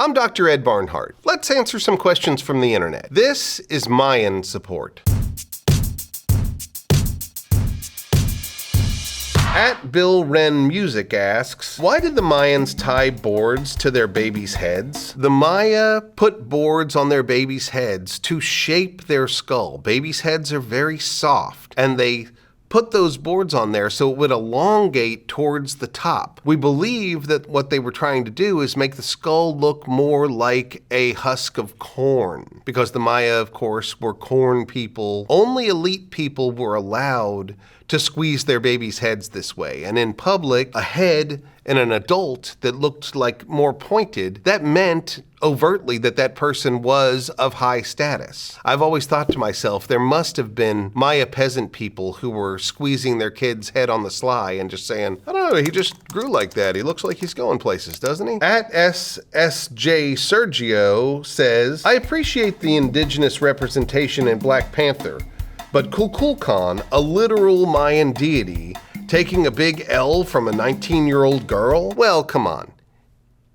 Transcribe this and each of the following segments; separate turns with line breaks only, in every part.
I'm Dr. Ed Barnhart. Let's answer some questions from the internet. This is Mayan support. At Bill Wren Music asks, why did the Mayans tie boards to their babies' heads? The Maya put boards on their babies' heads to shape their skull. Babies' heads are very soft, and they put those boards on there so it would elongate towards the top. We believe that what they were trying to do is make the skull look more like a husk of corn, because the Maya, of course, were corn people. Only elite people were allowed to squeeze their babies' heads this way. And in public, a head and an adult that looked like more pointed, that meant overtly that that person was of high status. I've always thought to myself, there must have been Maya peasant people who were squeezing their kid's head on the sly and just saying, I don't know, he just grew like that. He looks like he's going places, doesn't he? At SSJ Sergio says, I appreciate the indigenous representation in Black Panther, but Kukulkan, a literal Mayan deity, taking a big L from a 19-year-old girl? Well, come on.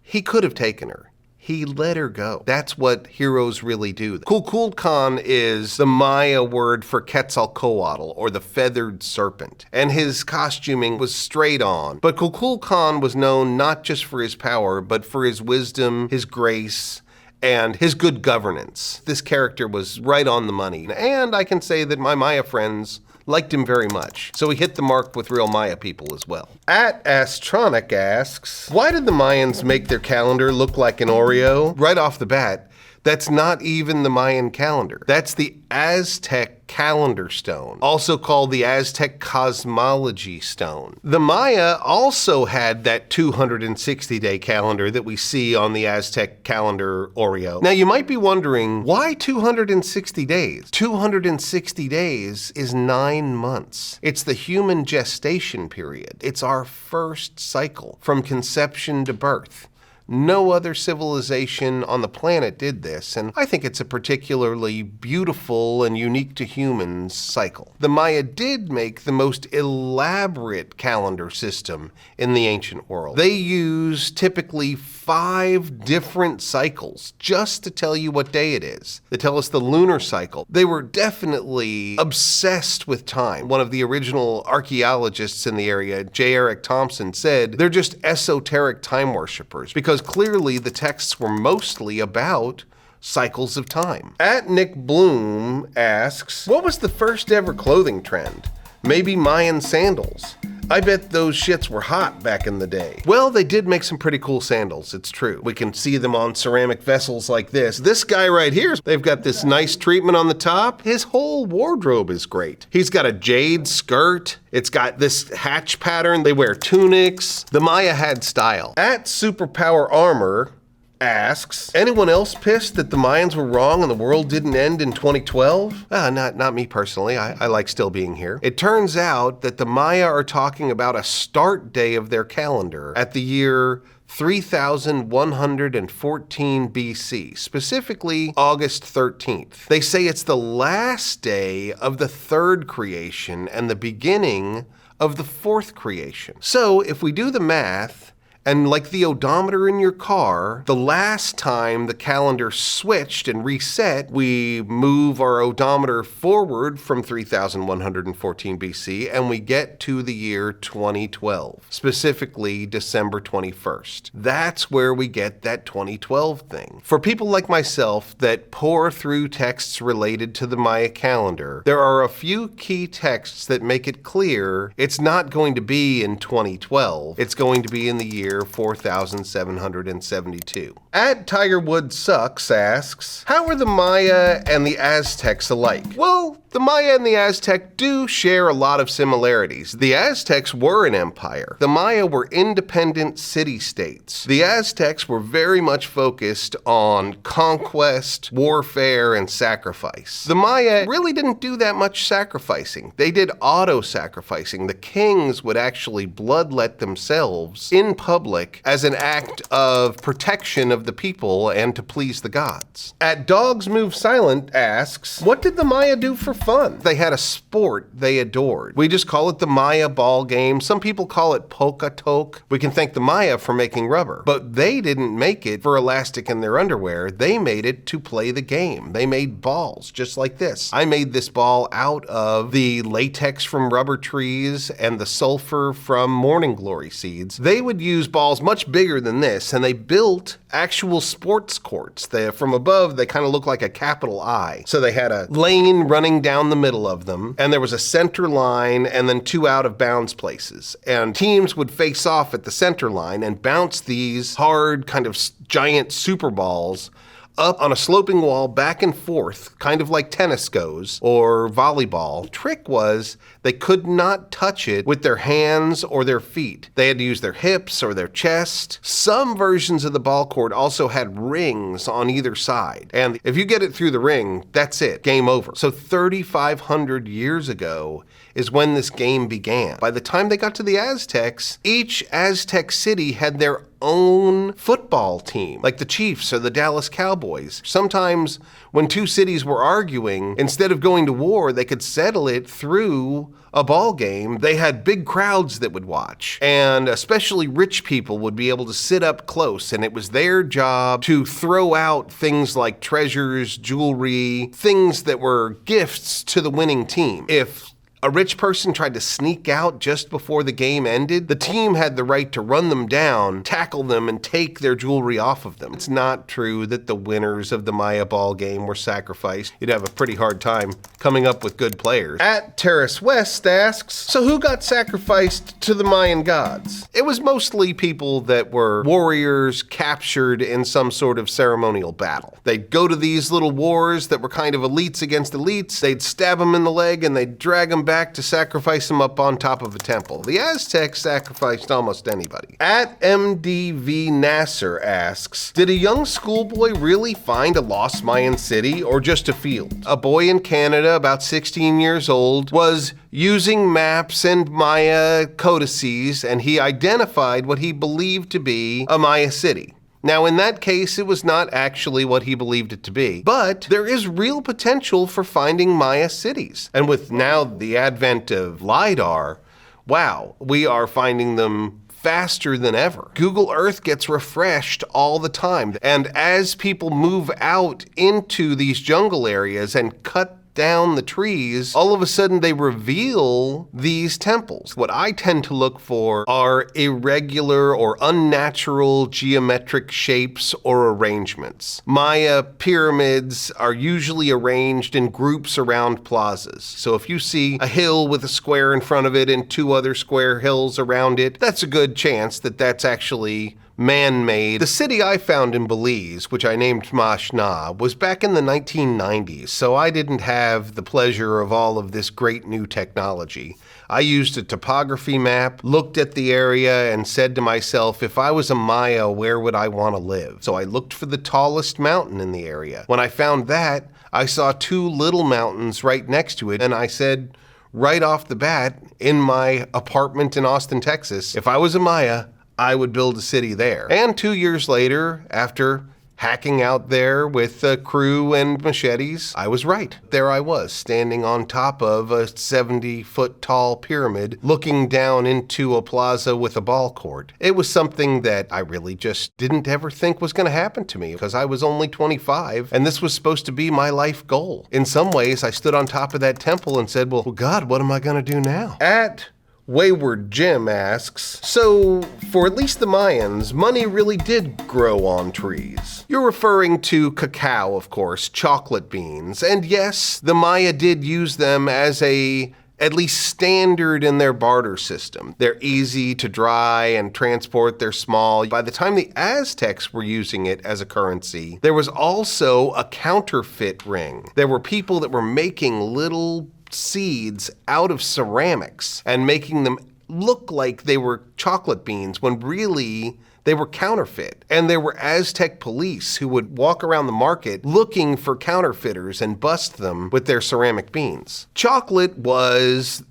He could have taken her. He let her go. That's what heroes really do. Kukulkan is the Maya word for Quetzalcoatl, or the feathered serpent, and his costuming was straight on. But Kukulkan was known not just for his power, but for his wisdom, his grace, and his good governance. This character was right on the money, and I can say that my Maya friends liked him very much, so he hit the mark with real Maya people as well. At Astronomy asks, why did the Mayans make their calendar look like an Oreo? Right off the bat, that's not even the Mayan calendar. That's the Aztec calendar stone, also called the Aztec cosmology stone. The Maya also had that 260-day calendar that we see on the Aztec calendar Oreo. Now you might be wondering, why 260 days? 260 days is 9 months. It's the human gestation period. It's our first cycle from conception to birth. No other civilization on the planet did this, and I think it's a particularly beautiful and unique to humans cycle. The Maya did make the most elaborate calendar system in the ancient world. They used typically 5 different cycles just to tell you what day it is. They tell us the lunar cycle. They were definitely obsessed with time. One of the original archaeologists in the area, J. Eric Thompson, said they're just esoteric time worshippers, because clearly the texts were mostly about cycles of time. At Nick Bloom asks, what was the first ever clothing trend? Maybe Mayan sandals. I bet those shits were hot back in the day. Well, they did make some pretty cool sandals, it's true. We can see them on ceramic vessels like this. This guy right here, they've got this nice treatment on the top. His whole wardrobe is great. He's got a jade skirt. It's got this hatch pattern. They wear tunics. The Maya had style. At Superpower Armor asks, anyone else pissed that the Mayans were wrong and the world didn't end in 2012? Not me personally. I like still being here. It turns out that the Maya are talking about a start day of their calendar at the year 3114 BC, specifically August 13th. They say it's the last day of the third creation and the beginning of the fourth creation. So if we do the math, and like the odometer in your car, the last time the calendar switched and reset, we move our odometer forward from 3114 BC and we get to the year 2012, specifically December 21st. That's where we get that 2012 thing. For people like myself that pore through texts related to the Maya calendar, there are a few key texts that make it clear it's not going to be in 2012, it's going to be in the year 4772. At Tiger Woods Sucks asks, how are the Maya and the Aztecs alike? Well, the Maya and the Aztec do share a lot of similarities. The Aztecs were an empire. The Maya were independent city-states. The Aztecs were very much focused on conquest, warfare, and sacrifice. The Maya really didn't do that much sacrificing. They did auto-sacrificing. The kings would actually bloodlet themselves in public public as an act of protection of the people and to please the gods. At Dogs Move Silent asks, what did the Maya do for fun? They had a sport they adored. We just call it the Maya ball game. Some people call it polka toke. We can thank the Maya for making rubber, but they didn't make it for elastic in their underwear. They made it to play the game. They made balls just like this. I made this ball out of the latex from rubber trees and the sulfur from morning glory seeds. They would use balls much bigger than this, and they built actual sports courts. From above, they kind of look like a capital I. So they had a lane running down the middle of them, and there was a center line and then two out of bounds places. And teams would face off at the center line and bounce these hard kind of giant super balls up on a sloping wall back and forth, kind of like tennis goes or volleyball. The trick was they could not touch it with their hands or their feet. They had to use their hips or their chest. Some versions of the ball court also had rings on either side. And if you get it through the ring, that's it, game over. So 3,500 years ago is when this game began. By the time they got to the Aztecs, each Aztec city had their own football team, like the Chiefs or the Dallas Cowboys. Sometimes when two cities were arguing, instead of going to war, they could settle it through a ball game. They had big crowds that would watch, and especially rich people would be able to sit up close, and it was their job to throw out things like treasures, jewelry, things that were gifts to the winning team. If a rich person tried to sneak out just before the game ended, the team had the right to run them down, tackle them, and take their jewelry off of them. It's not true that the winners of the Maya ball game were sacrificed. You'd have a pretty hard time coming up with good players. At Terrace West asks, so who got sacrificed to the Mayan gods? It was mostly people that were warriors captured in some sort of ceremonial battle. They'd go to these little wars that were kind of elites against elites. They'd stab them in the leg and they'd drag them back to sacrifice them up on top of a temple. The Aztecs sacrificed almost anybody. At MDV Nasser asks, did a young schoolboy really find a lost Mayan city or just a field? A boy in Canada, about 16 years old, was using maps and Maya codices, and he identified what he believed to be a Maya city. Now, in that case, it was not actually what he believed it to be, but there is real potential for finding Maya cities. And with now the advent of LiDAR, wow, we are finding them faster than ever. Google Earth gets refreshed all the time. And as people move out into these jungle areas and cut down the trees, all of a sudden they reveal these temples. What I tend to look for are irregular or unnatural geometric shapes or arrangements. Maya pyramids are usually arranged in groups around plazas. So if you see a hill with a square in front of it and two other square hills around it, that's a good chance that that's actually man-made. The city I found in Belize, which I named Mashna, was back in the 1990s, so I didn't have the pleasure of all of this great new technology. I used a topography map, looked at the area, and said to myself, if I was a Maya, where would I want to live? So I looked for the tallest mountain in the area. When I found that, I saw two little mountains right next to it, and I said, right off the bat, in my apartment in Austin, Texas, if I was a Maya, I would build a city there. And 2 years later, after hacking out there with a crew and machetes, I was right. There I was, standing on top of a 70-foot tall pyramid, looking down into a plaza with a ball court. It was something that I really just didn't ever think was going to happen to me, because I was only 25, and this was supposed to be my life goal. In some ways, I stood on top of that temple and said, well, God, what am I going to do now? At Wayward Jim asks, so for at least the Mayans, money really did grow on trees. You're referring to cacao, of course, chocolate beans. And yes, the Maya did use them as at least standard in their barter system. They're easy to dry and transport, they're small. By the time the Aztecs were using it as a currency, there was also a counterfeit ring. There were people that were making little seeds out of ceramics and making them look like they were chocolate beans when really they were counterfeit. And there were Aztec police who would walk around the market looking for counterfeiters and bust them with their ceramic beans. Chocolate was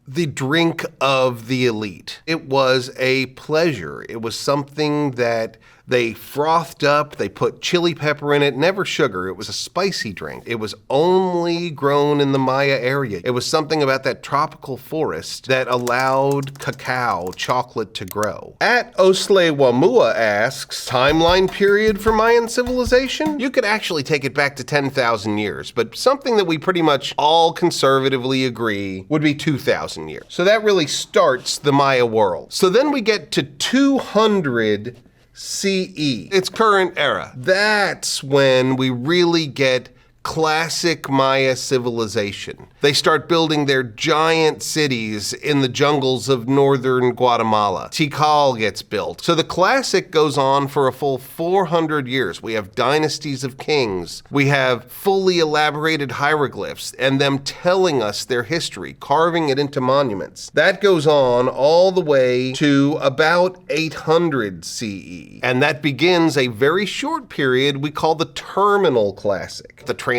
the drink of the elite. It was a pleasure. It was something that they frothed up, they put chili pepper in it, never sugar. It was a spicy drink. It was only grown in the Maya area. It was something about that tropical forest that allowed cacao, chocolate, to grow. At Osle Wamua asks, timeline period for Mayan civilization? You could actually take it back to 10,000 years, but something that we pretty much all conservatively agree would be 2,000 years. So that really starts the Maya world. So then we get to 200 CE, its current era. That's when we really get classic Maya civilization. They start building their giant cities in the jungles of northern Guatemala. Tikal gets built. So the classic goes on for a full 400 years. We have dynasties of kings. We have fully elaborated hieroglyphs and them telling us their history, carving it into monuments. That goes on all the way to about 800 CE. And that begins a very short period we call the terminal classic, the transitional.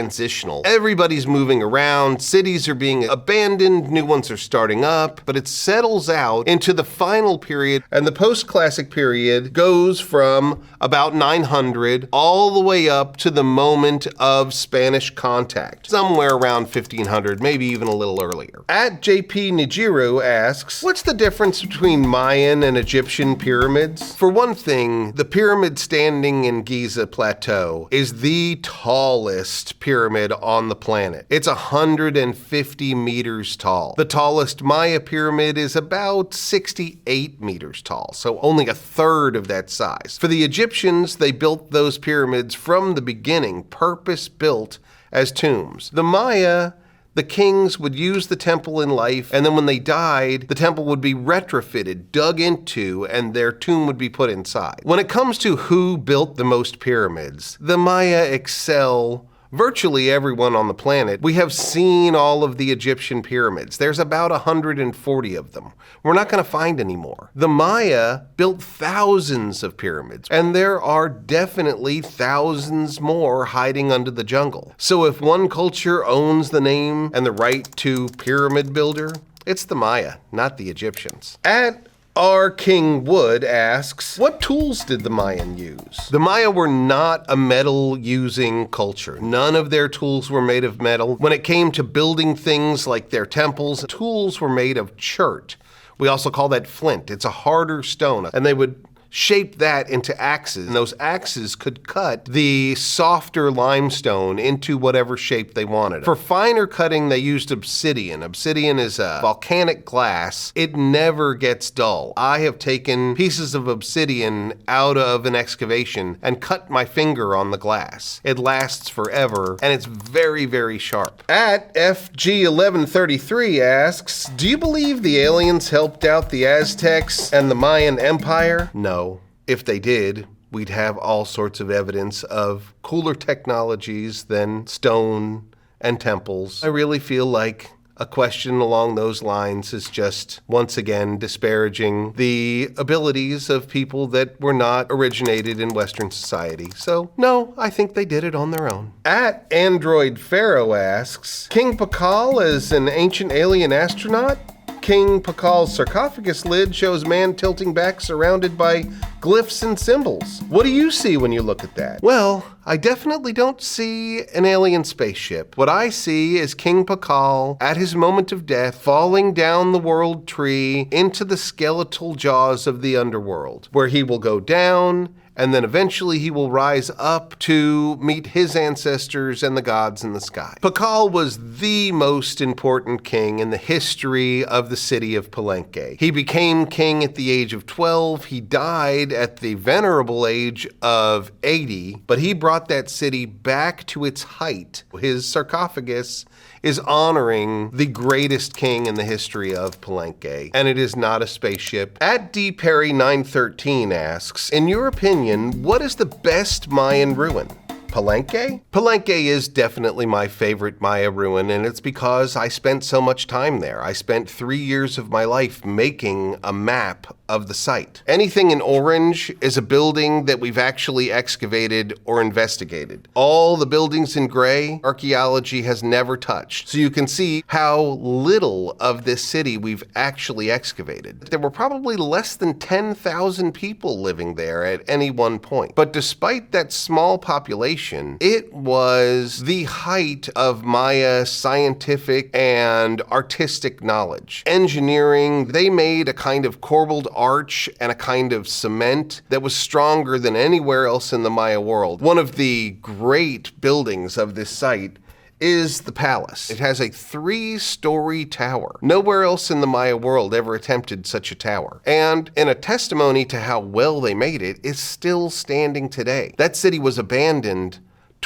Everybody's moving around, cities are being abandoned, new ones are starting up, but it settles out into the final period, and the post-classic period goes from about 900 all the way up to the moment of Spanish contact, somewhere around 1500, maybe even a little earlier. At JP Nijiru asks, what's the difference between Mayan and Egyptian pyramids? For one thing, the pyramid standing in Giza Plateau is the tallest pyramid on the planet. It's 150 meters tall. The tallest Maya pyramid is about 68 meters tall, so only a third of that size. For the Egyptians, they built those pyramids from the beginning, purpose-built as tombs. The Maya, the kings would use the temple in life, and then when they died, the temple would be retrofitted, dug into, and their tomb would be put inside. When it comes to who built the most pyramids, the Maya excel virtually everyone on the planet. We have seen all of the Egyptian pyramids. There's about 140 of them. We're not going to find any more. The Maya built thousands of pyramids, and there are definitely thousands more hiding under the jungle. So if one culture owns the name and the right to pyramid builder, it's the Maya, not the Egyptians. At Our King Wood asks, what tools did the Mayan use? The Maya were not a metal-using culture. None of their tools were made of metal. When it came to building things like their temples, tools were made of chert. We also call that flint. It's a harder stone, and they would shape that into axes, and those axes could cut the softer limestone into whatever shape they wanted. For finer cutting, they used obsidian. Obsidian is a volcanic glass. It never gets dull. I have taken pieces of obsidian out of an excavation and cut my finger on the glass. It lasts forever, and it's very, very sharp. At FG1133 asks, do you believe the aliens helped out the Aztecs and the Mayan Empire? No. If they did, we'd have all sorts of evidence of cooler technologies than stone and temples. I really feel like a question along those lines is just, once again, disparaging the abilities of people that were not originated in Western society. So, no, I think they did it on their own. At Android Pharaoh asks, King Pakal is an ancient alien astronaut? King Pakal's sarcophagus lid shows man tilting back surrounded by glyphs and symbols. What do you see when you look at that? Well, I definitely don't see an alien spaceship. What I see is King Pakal at his moment of death falling down the world tree into the skeletal jaws of the underworld, where he will go down and then eventually he will rise up to meet his ancestors and the gods in the sky. Pakal was the most important king in the history of the city of Palenque. He became king at the age of 12. He died at the venerable age of 80, but he brought that city back to its height. His sarcophagus is honoring the greatest king in the history of Palenque, and it is not a spaceship. At dperry913 asks, in your opinion, what is the best Mayan ruin? Palenque? Palenque is definitely my favorite Maya ruin, and it's because I spent so much time there. I spent 3 years of my life making a map of the site. Anything in orange is a building that we've actually excavated or investigated. All the buildings in gray, archaeology has never touched. So you can see how little of this city we've actually excavated. There were probably less than 10,000 people living there at any one point. But despite that small population, it was the height of Maya scientific and artistic knowledge. Engineering, they made a kind of corbelled arch and a kind of cement that was stronger than anywhere else in the Maya world. One of the great buildings of this site is the palace. It has a 3-story tower. Nowhere else in the Maya world ever attempted such a tower. And in a testimony to how well they made it, it's still standing today. That city was abandoned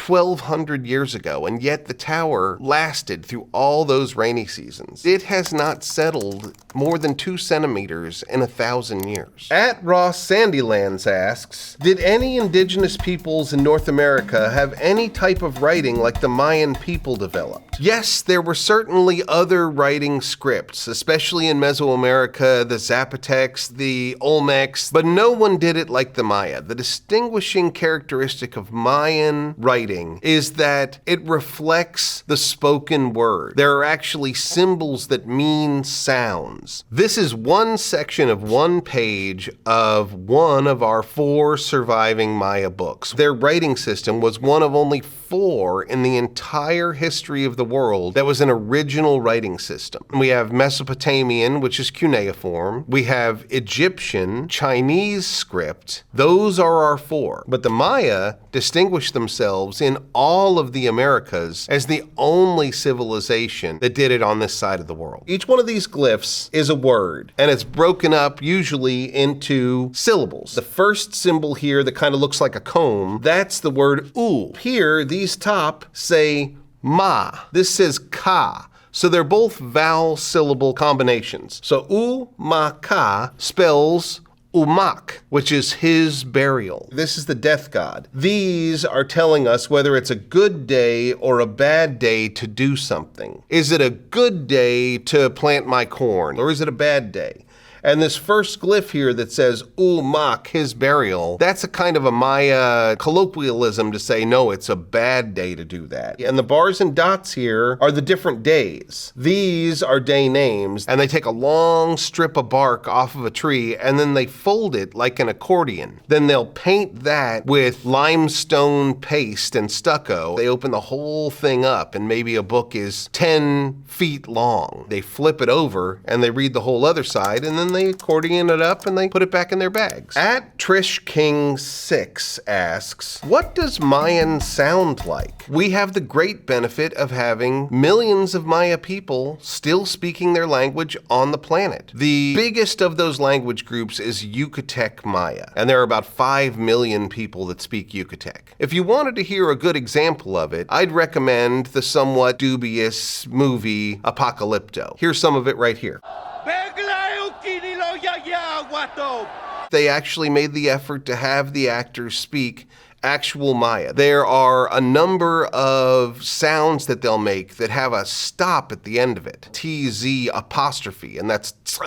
1,200 years ago, and yet the tower lasted through all those rainy seasons. It has not settled more than 2 centimeters in 1,000 years. At Ross Sandylands asks, did any indigenous peoples in North America have any type of writing like the Mayan people developed? Yes, there were certainly other writing scripts, especially in Mesoamerica, the Zapotecs, the Olmecs, but no one did it like the Maya. The distinguishing characteristic of Mayan writing is that it reflects the spoken word. There are actually symbols that mean sounds. This is one section of one page of one of our 4 surviving Maya books. Their writing system was one of only 4 in the entire history of the world that was an original writing system. We have Mesopotamian, which is cuneiform. We have Egyptian, Chinese script. Those are our 4. But the Maya distinguished themselves in all of the Americas as the only civilization that did it on this side of the world. Each one of these glyphs is a word, and it's broken up usually into syllables. The first symbol here that kind of looks like a comb, that's the word u. Here, these top say ma. This says ka. So they're both vowel syllable combinations. So u ma ka spells Umak, which is his burial. This is the death god. These are telling us whether it's a good day or a bad day to do something. Is it a good day to plant my corn, or is it a bad day? And this first glyph here that says Umak, his burial, that's a kind of a Maya colloquialism to say, no, it's a bad day to do that. And the bars and dots here are the different days. These are day names, and they take a long strip of bark off of a tree, and then they fold it like an accordion. Then they'll paint that with limestone paste and stucco. They open the whole thing up, and maybe a book is 10 feet long. They flip it over, and they read the whole other side, and then they accordion it up and they put it back in their bags. At Trish King 6 asks, what does Mayan sound like? We have the great benefit of having millions of Maya people still speaking their language on the planet. The biggest of those language groups is Yucatec Maya, and there are about 5 million people that speak Yucatec. If you wanted to hear a good example of it, I'd recommend the somewhat dubious movie Apocalypto. Here's some of it right here. They actually made the effort to have the actors speak actual Maya. There are a number of sounds that they'll make that have a stop at the end of it. TZ apostrophe, and that's tz.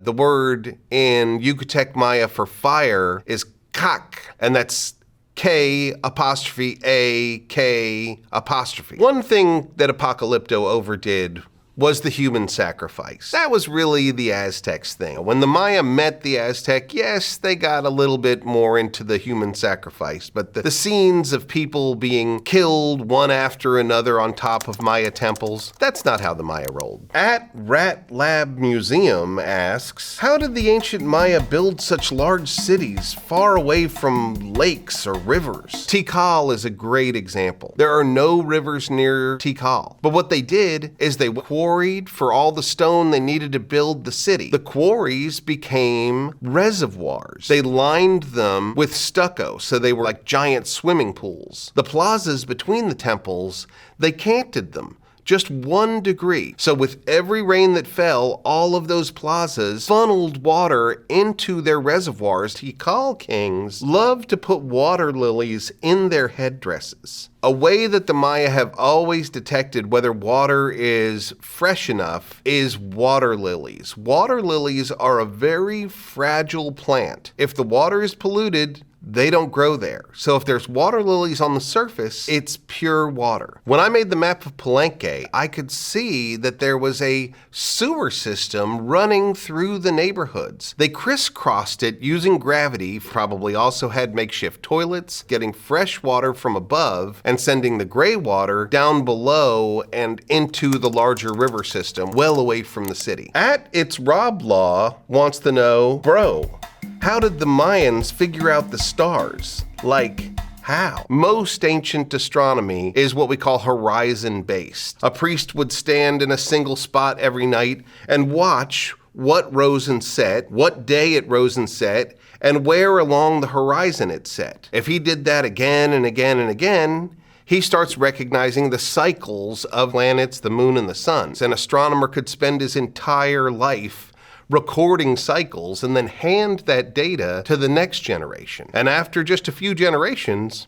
The word in Yucatec Maya for fire is kak, and that's K apostrophe A K apostrophe. One thing that Apocalypto overdid was the human sacrifice. That was really the Aztecs thing. When the Maya met the Aztec, yes, they got a little bit more into the human sacrifice, but the scenes of people being killed one after another on top of Maya temples, that's not how the Maya rolled. At Rat Lab Museum asks, how did the ancient Maya build such large cities far away from lakes or rivers? Tikal is a great example. There are no rivers near Tikal, but what they did is they quarried for all the stone they needed to build the city. The quarries became reservoirs. They lined them with stucco, so they were like giant swimming pools. The plazas between the temples, they canted them Just 1 degree. So with every rain that fell, all of those plazas funneled water into their reservoirs. Tikal kings loved to put water lilies in their headdresses. A way that the Maya have always detected whether water is fresh enough is water lilies. Water lilies are a very fragile plant. If the water is polluted, they don't grow there. So if there's water lilies on the surface, it's pure water. When I made the map of Palenque, I could see that there was a sewer system running through the neighborhoods. They crisscrossed it using gravity, probably also had makeshift toilets, getting fresh water from above and sending the gray water down below and into the larger river system, well away from the city. At its Rob Law wants to know, bro, how did the Mayans figure out the stars? Like, how? Most ancient astronomy is what we call horizon-based. A priest would stand in a single spot every night and watch what rose and set, what day it rose and set, and where along the horizon it set. If he did that again and again and again, he starts recognizing the cycles of planets, the moon, and the sun. An astronomer could spend his entire life recording cycles and then hand that data to the next generation. And after just a few generations,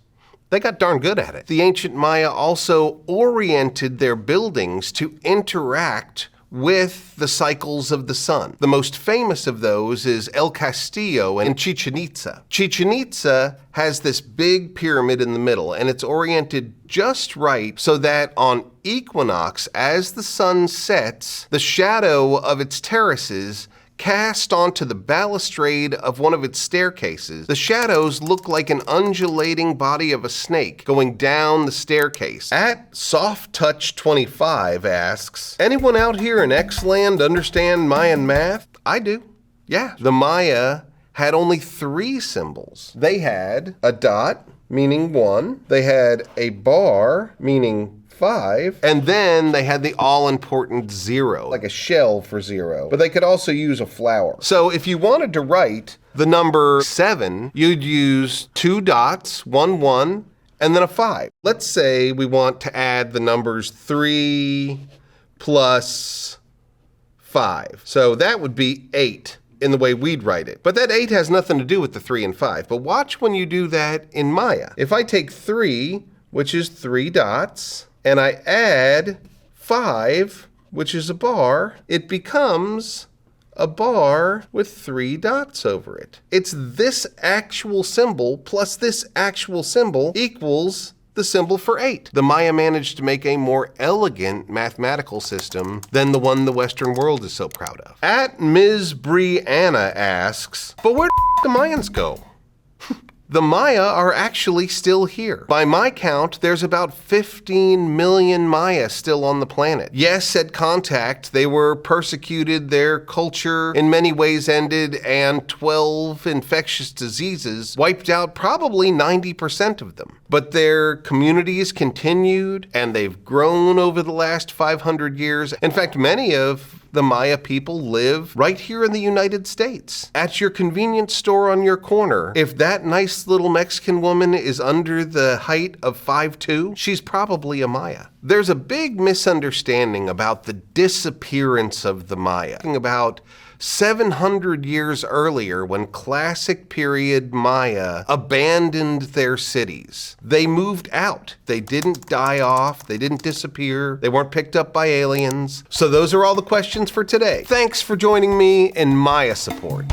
they got darn good at it. The ancient Maya also oriented their buildings to interact with the cycles of the sun. The most famous of those is El Castillo in Chichen Itza. Chichen Itza has this big pyramid in the middle, and it's oriented just right so that on equinox, as the sun sets, the shadow of its terraces cast onto the balustrade of one of its staircases. The shadows look like an undulating body of a snake going down the staircase. At Soft Touch 25 asks, anyone out here in X-Land understand Mayan math? I do. Yeah. The Maya had only 3 symbols. They had a dot, meaning 1. They had a bar, meaning 5, and then they had the all-important 0, like a shell for 0, but they could also use a flower. So if you wanted to write the number 7, you'd use 2 dots, 1, 1, and then a 5. Let's say we want to add the numbers 3 plus 5. So that would be 8 in the way we'd write it. But that 8 has nothing to do with the 3 and 5. But watch when you do that in Maya. If I take 3, which is 3 dots, and I add 5, which is a bar, it becomes a bar with 3 dots over it. It's this actual symbol plus this actual symbol equals the symbol for 8. The Maya managed to make a more elegant mathematical system than the one the Western world is so proud of. At Ms. Brianna asks, but where the Mayans go? The Maya are actually still here. By my count, there's about 15 million Maya still on the planet. Yes, at contact, they were persecuted, their culture in many ways ended, and 12 infectious diseases wiped out probably 90% of them. But their communities continued, and they've grown over the last 500 years. In fact, many of the Maya people live right here in the United States. At your convenience store on your corner, if that nice little Mexican woman is under the height of 5'2", she's probably a Maya. There's a big misunderstanding about the disappearance of the Maya. Talking about 700 years earlier, when classic period Maya abandoned their cities. They moved out. They didn't die off. They didn't disappear. They weren't picked up by aliens. So those are all the questions for today. Thanks for joining me in Maya Support.